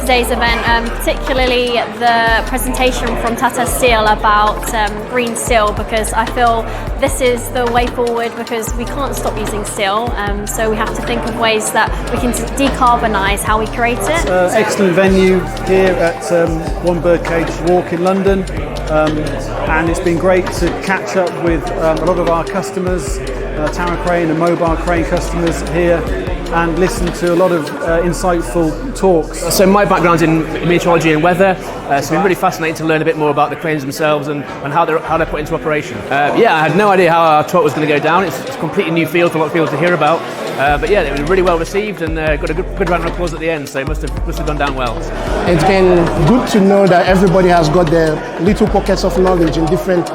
today's event, particularly the presentation from Tata Steel about green steel, because I feel this is the way forward, because we can't stop using steel, so we have to think of ways that we can decarbonise how we create it. Excellent venue here at One Birdcage Walk in London, and it's been great to catch up with a lot of our customers, tower crane and mobile crane customers here, and listen to a lot of insightful talks. So my background's in meteorology and weather, so it's been really fascinating to learn a bit more about the cranes themselves and how they're put into operation. Yeah, I had no idea how our talk was going to go down. It's a completely new field for a lot of people to hear about, but yeah, it was really well received and got a good round of applause at the end, so it must have gone down well. It's been good to know that everybody has got their little pockets of knowledge in different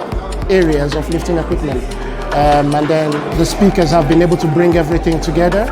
areas of lifting equipment, and then the speakers have been able to bring everything together.